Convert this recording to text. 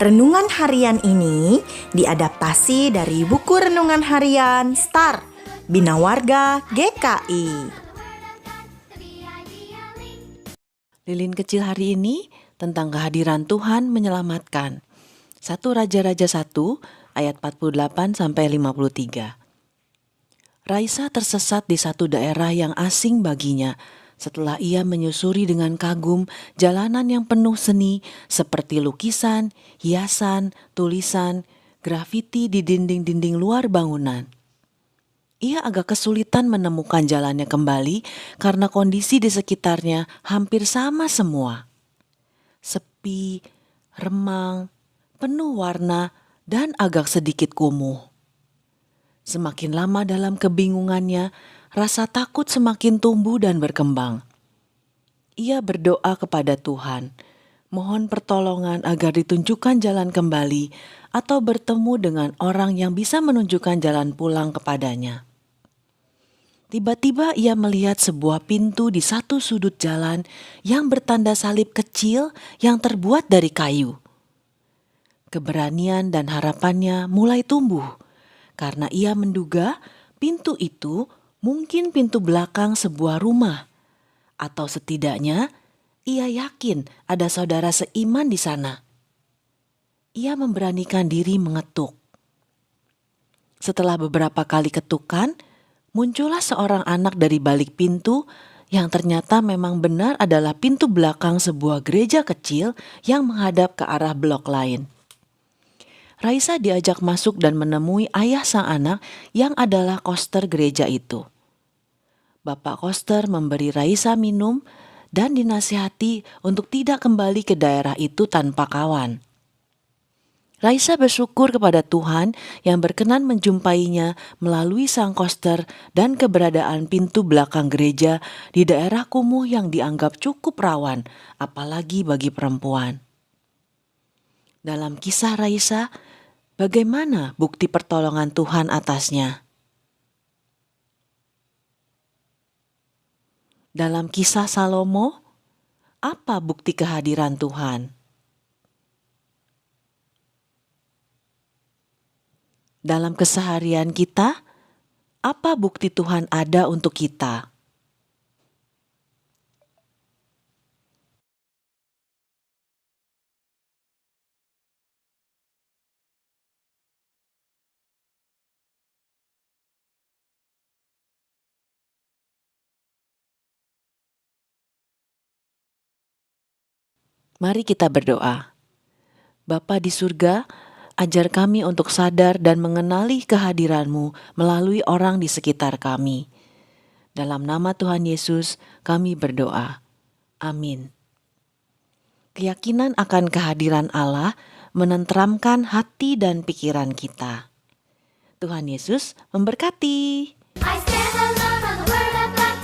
Renungan harian ini diadaptasi dari buku renungan harian Star Bina Warga GKI. Lilin kecil hari ini tentang kehadiran Tuhan menyelamatkan. 1 Raja-Raja 1 ayat 48-53. Raisa tersesat di satu daerah yang asing baginya setelah ia menyusuri dengan kagum jalanan yang penuh seni seperti lukisan, hiasan, tulisan, grafiti di dinding-dinding luar bangunan. Ia agak kesulitan menemukan jalannya kembali karena kondisi di sekitarnya hampir sama semua. Sepi, remang, penuh warna, dan agak sedikit kumuh. Semakin lama dalam kebingungannya, rasa takut semakin tumbuh dan berkembang. Ia berdoa kepada Tuhan, mohon pertolongan agar ditunjukkan jalan kembali atau bertemu dengan orang yang bisa menunjukkan jalan pulang kepadanya. Tiba-tiba ia melihat sebuah pintu di satu sudut jalan yang bertanda salib kecil yang terbuat dari kayu. Keberanian dan harapannya mulai tumbuh karena ia menduga pintu itu mungkin pintu belakang sebuah rumah, atau setidaknya ia yakin ada saudara seiman di sana. Ia memberanikan diri mengetuk. Setelah beberapa kali ketukan, muncullah seorang anak dari balik pintu yang ternyata memang benar adalah pintu belakang sebuah gereja kecil yang menghadap ke arah blok lain. Raisa diajak masuk dan menemui ayah sang anak yang adalah koster gereja itu. Bapak koster memberi Raisa minum dan dinasihati untuk tidak kembali ke daerah itu tanpa kawan. Raisa bersyukur kepada Tuhan yang berkenan menjumpainya melalui sang koster dan keberadaan pintu belakang gereja di daerah kumuh yang dianggap cukup rawan, apalagi bagi perempuan. Dalam kisah Raisa, bagaimana bukti pertolongan Tuhan atasnya? Dalam kisah Salomo, apa bukti kehadiran Tuhan? Dalam keseharian kita, apa bukti Tuhan ada untuk kita? Mari kita berdoa. Bapa di surga, ajar kami untuk sadar dan mengenali kehadiran-Mu melalui orang di sekitar kami. Dalam nama Tuhan Yesus, kami berdoa. Amin. Keyakinan akan kehadiran Allah menenteramkan hati dan pikiran kita. Tuhan Yesus memberkati. I stand alone on the word of God,